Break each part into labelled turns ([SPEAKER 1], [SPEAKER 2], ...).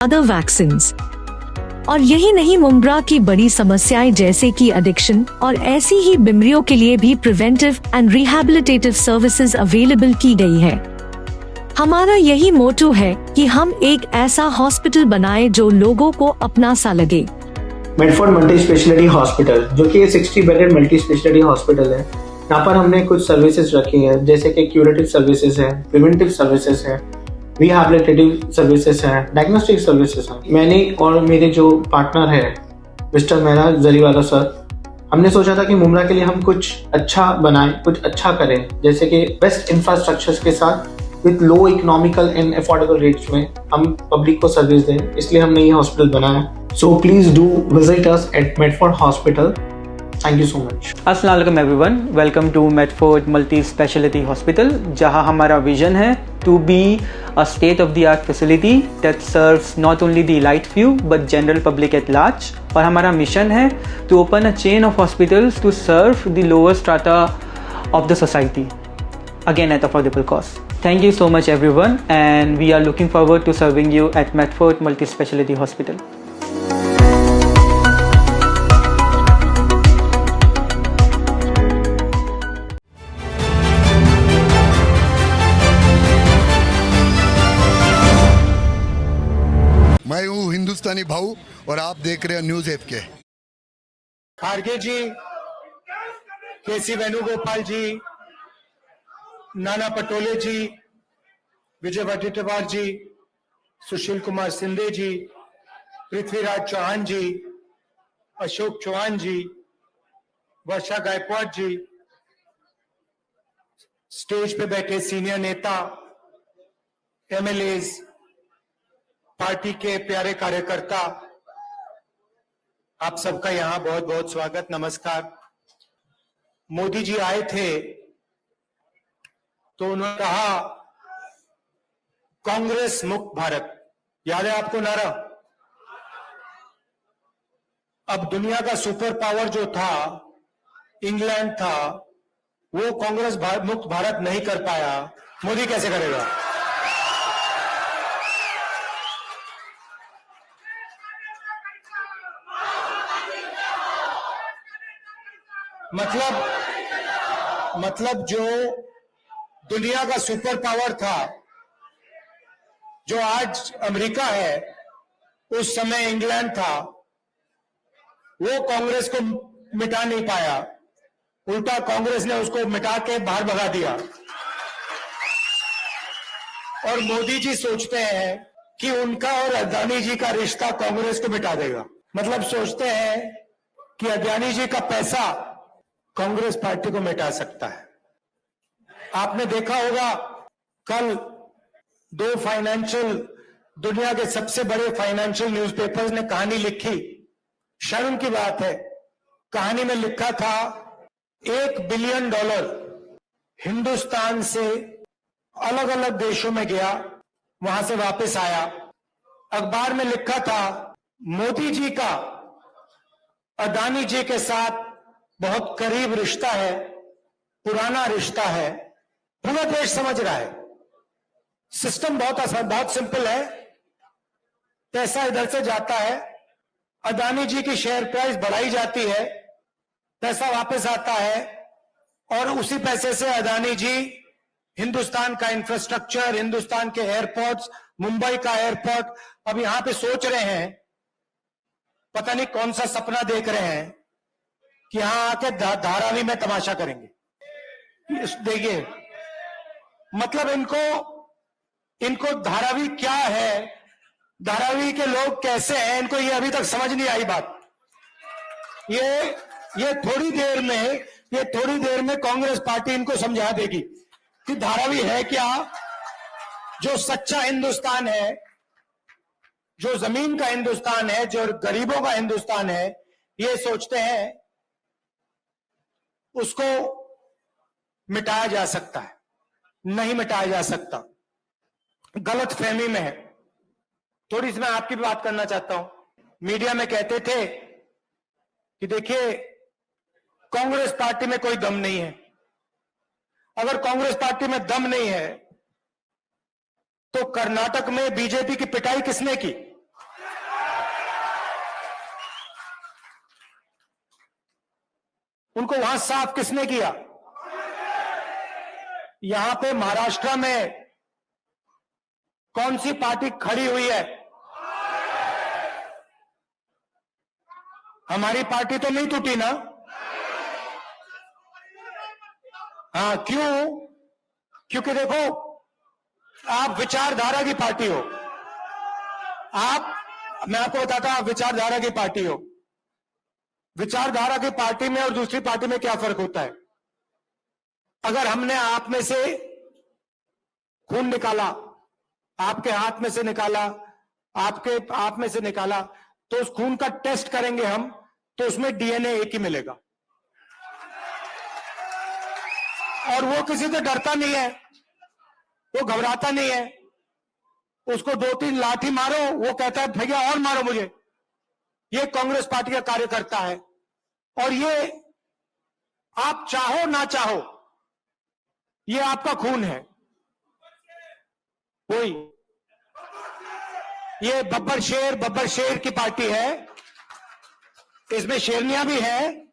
[SPEAKER 1] Other vaccines. और यही नहीं, मुमरा की बड़ी समस्याएं जैसे कि एडिक्शन और ऐसी ही बीमारियों के लिए भी preventive and rehabilitative services available की गई है। हमारा यही मोटो है कि हम एक ऐसा हॉस्पिटल बनाएं जो लोगों को अपना सा लगे।
[SPEAKER 2] मेडफोर्ड मल्टी स्पेशलिटी हॉस्पिटल, जो कि 60 बेडेड मल्टी स्पेशलिटी हॉस्पिटल है, यहाँ पर हमने कुछ सर्विसेज रखी हैं, जैसे कि क्यूरेटिव सर्विसेज है, प्रिवेंटिव सर्विसेज है, रिहैबिलिटेटिव सर्विसेज है, डायग्नोस्टिक सर्विसेज है। मैंने और मेरे जो पार्टनर है मिस्टर मेहरा जरीवाला सर, हमने सोचा था कि मुमरा के लिए हम कुछ अच्छा बनाएं, कुछ अच्छा करें, जैसे कि बेस्ट इंफ्रास्ट्रक्चर्स के साथ with low economical and affordable rates में हम पब्लिक को सर्विस दें, इसलिए हमने ये हॉस्पिटल बनाया। So please do visit us at Medford hospital. Thank you so much.
[SPEAKER 3] अस्सलाम वालेकुम everyone, welcome to Medford multi speciality hospital, जहां हमारा विजन है to be a state of the art facility that serves not only the elite few but general public at large. और हमारा mission है to open a chain of hospitals to serve the lower strata of the society, again at affordable cost. Thank you so much everyone, and we are looking forward to serving you at Medford Multi Speciality Hospital.
[SPEAKER 4] मैं हूँ हिंदुस्तानी भाऊ और आप देख रहे हैं news F के।
[SPEAKER 5] खारगे जी, केसी वेणुगोपाल जी, नाना पटोले जी, विजय वडेट्टीवार जी, सुशील कुमार सिंधे जी, पृथ्वीराज चौहान जी, अशोक चौहान जी, वर्षा गायकवाड़ जी, stage पे बैठे सीनियर नेता, एमएलएज, पार्टी के प्यारे कार्यकर्ता, आप सबका यहां बहुत बहुत स्वागत, नमस्कार। मोदी जी आए थे तो उन्होंने कहा कांग्रेस मुक्त भारत, याद है आपको नारा? अब दुनिया का सुपर पावर जो था, इंग्लैंड था, वो कांग्रेस मुक्त भारत नहीं कर पाया, मोदी कैसे करेगा? मतलब जो दुनिया का सुपर पावर था, जो आज अमेरिका है, उस समय इंग्लैंड था, वो कांग्रेस को मिटा नहीं पाया, उल्टा कांग्रेस ने उसको मिटा के बाहर भगा दिया। और मोदी जी सोचते हैं कि उनका और अदानी जी का रिश्ता कांग्रेस को मिटा देगा। मतलब सोचते हैं कि अदानी जी का पैसा कांग्रेस पार्टी को मिटा सकता है। आपने देखा होगा, कल दो दुनिया के सबसे बड़े फाइनेंशियल न्यूज़पेपर्स ने कहानी लिखी। शर्म की बात है, कहानी में लिखा था $1 बिलियन हिंदुस्तान से अलग अलग देशों में गया, वहां से वापस आया। अखबार में लिखा था मोदी जी का अदानी जी के साथ बहुत करीब रिश्ता है, पुराना रिश्ता है। पूरा देश समझ रहा है, सिस्टम बहुत सिंपल है। पैसा इधर से जाता है, अदानी जी की शेयर प्राइस बढ़ाई जाती है, पैसा वापस आता है, और उसी पैसे से अदानी जी हिंदुस्तान का इंफ्रास्ट्रक्चर, हिंदुस्तान के एयरपोर्ट्स, मुंबई का एयरपोर्ट, अब यहां पे सोच रहे हैं, पता नहीं कौन सा सपना देख रहे हैं कि यहां आके धारावी में तमाशा करेंगे। देखिए, मतलब इनको धारावी क्या है, धारावी के लोग कैसे हैं, इनको ये अभी तक समझ नहीं आई बात। ये थोड़ी देर में कांग्रेस पार्टी इनको समझा देगी कि धारावी है क्या। जो सच्चा हिंदुस्तान है, जो जमीन का हिंदुस्तान है, जो गरीबों का हिंदुस्तान है, ये सोचते हैं उसको मिटाया जा सकता है। नहीं मिटाया जा सकता, गलत फहमी में है। थोड़ी सी मैं आपकी भी बात करना चाहता हूं। मीडिया में कहते थे कि देखिए कांग्रेस पार्टी में कोई दम नहीं है। अगर कांग्रेस पार्टी में दम नहीं है तो कर्नाटक में बीजेपी की पिटाई किसने की? उनको वहां साफ किसने किया? यहां पे महाराष्ट्र में कौन सी पार्टी खड़ी हुई है? हमारी पार्टी तो नहीं टूटी ना? हाँ, क्यों? क्योंकि देखो, आप विचारधारा की पार्टी हो। मैं आपको बताता हूं, आप विचारधारा की पार्टी हो। विचारधारा की पार्टी में और दूसरी पार्टी में क्या फर्क होता है? अगर हमने आप में से खून निकाला, आपके हाथ में से निकाला, आप में से निकाला, तो उस खून का टेस्ट करेंगे हम, तो उसमें डीएनए एक ही मिलेगा। और वो किसी से डरता नहीं है, वो घबराता नहीं है। उसको 2-3 लाठी मारो, वो कहता है भैया और मारो मुझे। ये कांग्रेस पार्टी का कार्यकर्ता है। और ये आप चाहो ना चाहो, ये आपका खून है। वही ये बब्बर शेर की पार्टी है। इसमें शेरनियां भी है,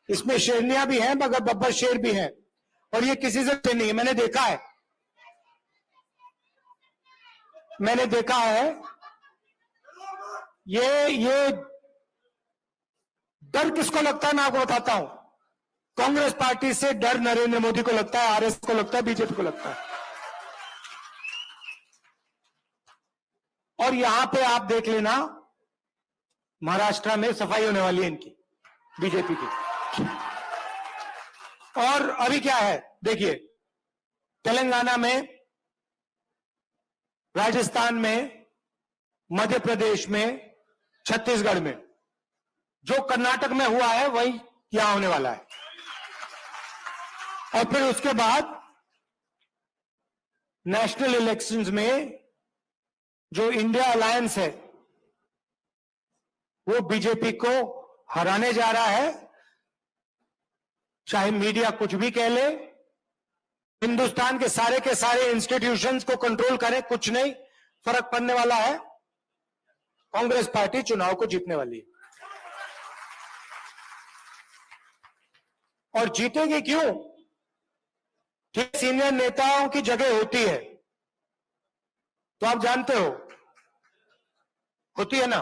[SPEAKER 5] इसमें शेरनियां भी हैं, मगर बब्बर शेर भी है। और ये किसी से नहीं है। मैंने देखा है, ये डर किसको लगता है मैं आपको बताता हूं। कांग्रेस पार्टी से डर नरेंद्र मोदी को लगता है, आरएस को लगता है, बीजेपी को लगता है। और यहां पे आप देख लेना, महाराष्ट्र में सफाई होने वाली है इनकी, बीजेपी की। और अभी क्या है देखिए, तेलंगाना में, राजस्थान में, मध्य प्रदेश में, छत्तीसगढ़ में, जो कर्नाटक में हुआ है वही यहां होने वाला है। और फिर उसके बाद नेशनल इलेक्शंस में जो इंडिया अलायंस है वो बीजेपी को हराने जा रहा है। चाहे मीडिया कुछ भी कह ले, हिंदुस्तान के सारे इंस्टीट्यूशंस को कंट्रोल करे, कुछ नहीं फर्क पड़ने वाला है। कांग्रेस पार्टी चुनाव को जीतने वाली है। और जीतेगी क्यों? ठीक, सीनियर नेताओं की जगह होती है, तो आप जानते हो, होती है ना।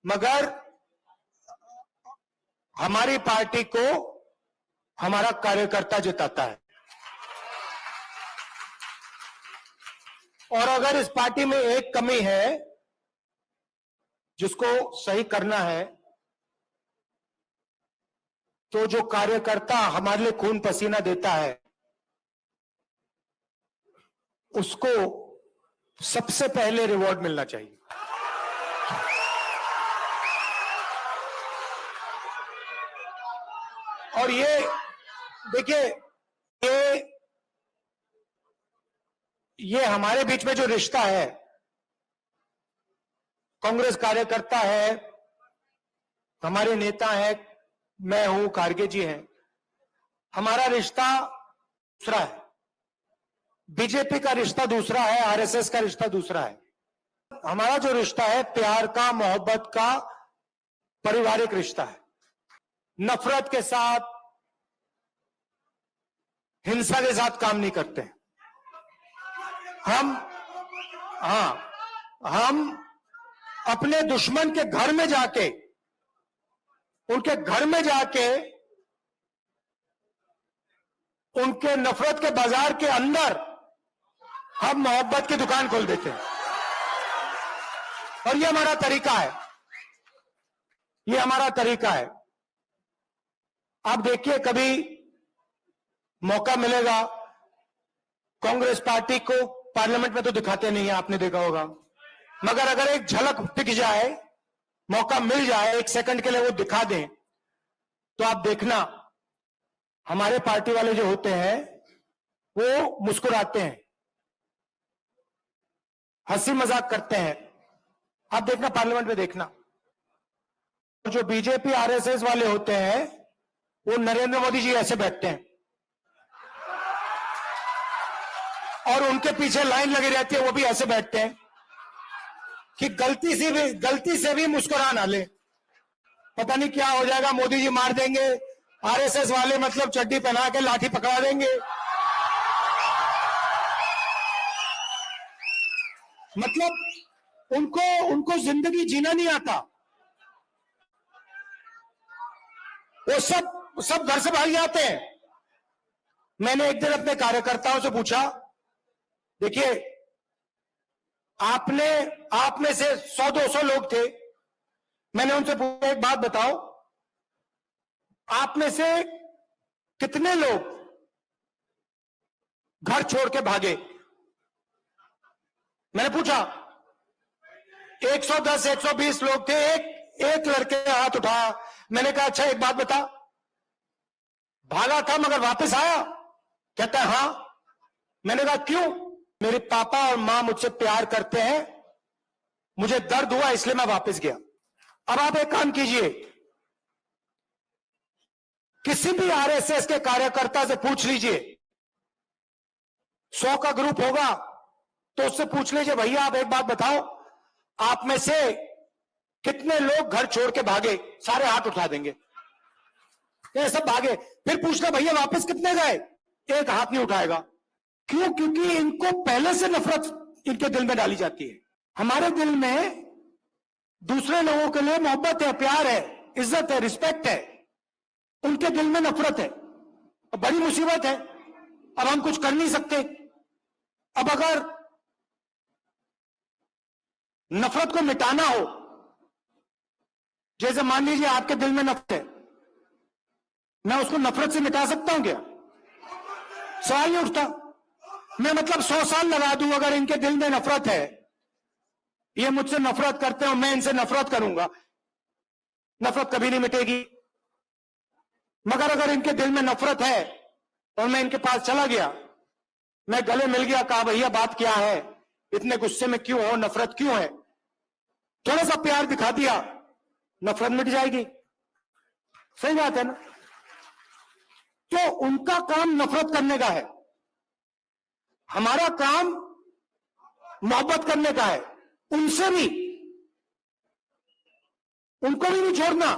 [SPEAKER 5] मगर हमारी पार्टी को हमारा कार्यकर्ता जिताता है। और अगर इस पार्टी में एक कमी है जिसको सही करना है, तो जो कार्यकर्ता हमारे लिए खून पसीना देता है उसको सबसे पहले रिवॉर्ड मिलना चाहिए। और ये देखिए, ये हमारे बीच में जो रिश्ता है, कांग्रेस कार्यकर्ता है, हमारे नेता है, मैं हूं, खारगे जी हैं, हमारा रिश्ता दूसरा है। बीजेपी का रिश्ता दूसरा है, आरएसएस का रिश्ता दूसरा है। हमारा जो रिश्ता है प्यार का, मोहब्बत का, पारिवारिक रिश्ता है। नफरत के साथ, हिंसा के साथ काम नहीं करते हैं हम अपने दुश्मन के घर में जाके, उनके घर में जाके, उनके नफरत के बाजार के अंदर हम मोहब्बत की दुकान खोल देते हैं। और ये हमारा तरीका है, ये हमारा तरीका है। आप देखिए, कभी मौका मिलेगा, कांग्रेस पार्टी को पार्लियामेंट में तो दिखाते नहीं है, आपने देखा होगा, मगर अगर एक झलक दिख जाए, मौका मिल जाए, 1 सेकंड के लिए वो दिखा दें, तो आप देखना हमारे पार्टी वाले जो होते हैं वो मुस्कुराते हैं, हंसी मजाक करते हैं। आप देखना, पार्लियामेंट में देखना। और जो बीजेपी आरएसएस वाले होते हैं वो नरेंद्र मोदी जी ऐसे बैठते हैं और उनके पीछे लाइन लगी रहती है, वो भी ऐसे बैठते हैं। कि गलती से भी मुस्कुरा ना ले, पता नहीं क्या हो जाएगा, मोदी जी मार देंगे, आरएसएस वाले मतलब चड्डी पहना के लाठी पकड़ा देंगे। मतलब उनको जिंदगी जीना नहीं आता, वो सब घर से भाग जाते हैं। मैंने एक दिन अपने कार्यकर्ताओं से पूछा, देखिए आप में से 100-200 लोग थे, मैंने उनसे पूछा एक बात बताओ, आप में से कितने लोग घर छोड़ के भागे? मैंने पूछा, 110-120 लोग थे, एक लड़के ने हाथ उठाया। मैंने कहा अच्छा एक बात बता, भागा था मगर वापस आया? कहता है हां। मैंने कहा क्यों? मेरे पापा और मां मुझसे प्यार करते हैं, मुझे दर्द हुआ इसलिए मैं वापस गया। अब आप एक काम कीजिए, किसी भी आरएसएस के कार्यकर्ता से पूछ लीजिए, 100 का ग्रुप होगा तो उससे पूछ लीजिए, भैया आप एक बात बताओ, आप में से कितने लोग घर छोड़ के भागे? सारे हाथ उठा देंगे, ये सब भागे। फिर पूछना भैया वापस कितने गए? एक हाथ नहीं उठाएगा। क्यों? क्योंकि इनको पहले से नफरत इनके दिल में डाली जाती है। हमारे दिल में दूसरे लोगों के लिए मोहब्बत है, प्यार है, इज्जत है, रिस्पेक्ट है, उनके दिल में नफरत है। अब बड़ी मुसीबत है, अब हम कुछ कर नहीं सकते। अब अगर नफरत को मिटाना हो, जैसे मान लीजिए आपके दिल में नफरत है, मैं उसको नफरत से मिटा सकता हूं क्या? सवाल नहीं उठता। मैं मतलब 100 साल लगा दूं, अगर इनके दिल में नफरत है, ये मुझसे नफरत करते हैं, मैं इनसे नफरत करूंगा, नफरत कभी नहीं मिटेगी। मगर अगर इनके दिल में नफरत है और मैं इनके पास चला गया, मैं गले मिल गया, कहा भैया बात क्या है, इतने गुस्से में क्यों हो, नफरत क्यों है, थोड़ा सा प्यार दिखा दिया, नफरत मिट जाएगी। सही बात है ना? तो उनका काम नफरत करने का है, हमारा काम मोहब्बत करने का है। उनसे भी, उनको भी नहीं छोड़ना।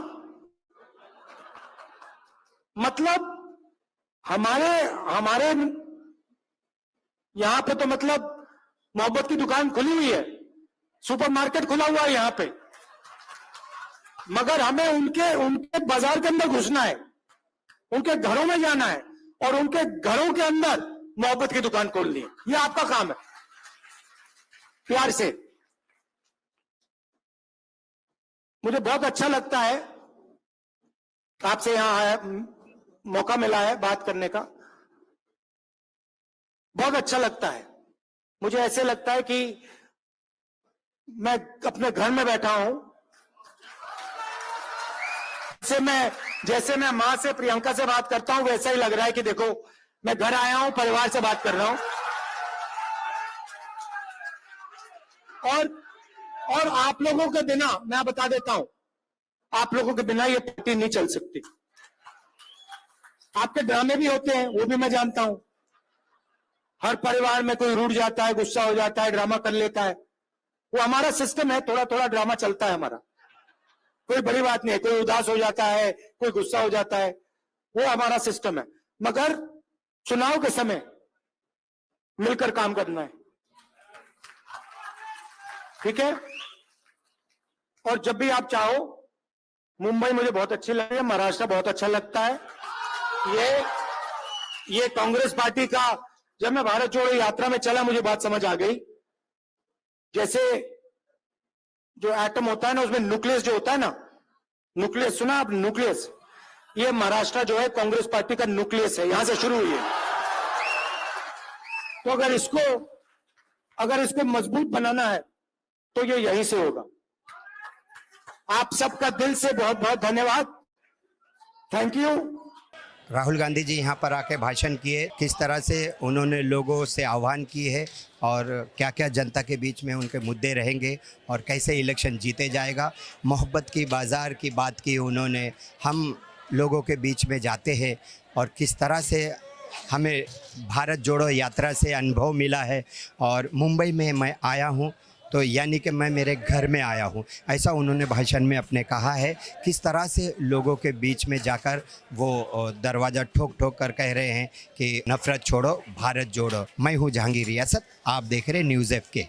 [SPEAKER 5] मतलब हमारे यहां पे तो मतलब मोहब्बत की दुकान खुली हुई है, सुपरमार्केट खुला हुआ है यहां पे, मगर हमें उनके बाजार के अंदर घुसना है, उनके घरों में जाना है और उनके घरों के अंदर मोहब्बत की दुकान खोलनी है। ये आपका काम है, प्यार से। मुझे बहुत अच्छा लगता है आपसे यहां मौका मिला है बात करने का, बहुत अच्छा लगता है। मुझे ऐसे लगता है कि मैं अपने घर में बैठा हूं, जैसे मैं मां से, प्रियंका से बात करता हूं, वैसा ही लग रहा है कि देखो मैं घर आया हूं, परिवार से बात कर रहा हूं। और आप लोगों के बिना, मैं बता देता हूं, आप लोगों के बिना ये पार्टी नहीं चल सकती। आपके ड्रामे भी होते हैं, वो भी मैं जानता हूं। हर परिवार में कोई रूठ जाता है, गुस्सा हो जाता है, ड्रामा कर लेता है, वो हमारा सिस्टम है, थोड़ा थोड़ा ड्रामा चलता है हमारा, कोई बड़ी बात नहीं है। कोई उदास हो जाता है, कोई गुस्सा हो जाता है, वो हमारा सिस्टम है। मगर चुनाव के समय मिलकर काम करना है, ठीक है? और जब भी आप चाहो, मुंबई मुझे बहुत अच्छी लगी है, महाराष्ट्र बहुत अच्छा लगता है। ये कांग्रेस पार्टी का, जब मैं भारत जोड़ो यात्रा में चला, मुझे बात समझ आ गई। जैसे जो एटम होता है ना, उसमें न्यूक्लियस जो होता है ना, न्यूक्लियस सुना आप? न्यूक्लियस, ये महाराष्ट्र जो है कांग्रेस पार्टी का न्यूक्लियस है, यहां से शुरू हुई है। तो अगर इसको मजबूत बनाना है तो ये यहीं से होगा। आप सबका दिल से बहुत बहुत धन्यवाद, थैंक यू।
[SPEAKER 6] राहुल गांधी जी यहाँ पर आके भाषण किए, किस तरह से उन्होंने लोगों से आह्वान की है और क्या क्या जनता के बीच में उनके मुद्दे रहेंगे और कैसे इलेक्शन जीते जाएगा। मोहब्बत की बाज़ार की बात की उन्होंने, हम लोगों के बीच में जाते हैं और किस तरह से हमें भारत जोड़ो यात्रा से अनुभव मिला है। और मुंबई में मैं आया हूँ, तो यानी कि मैं मेरे घर में आया हूँ, ऐसा उन्होंने भाषण में अपने कहा है। किस तरह से लोगों के बीच में जाकर वो दरवाज़ा ठोक ठोक कर कह रहे हैं कि नफरत छोड़ो भारत जोड़ो। मैं हूँ जहांगीर रियासत, आप देख रहे न्यूज़ एफ के।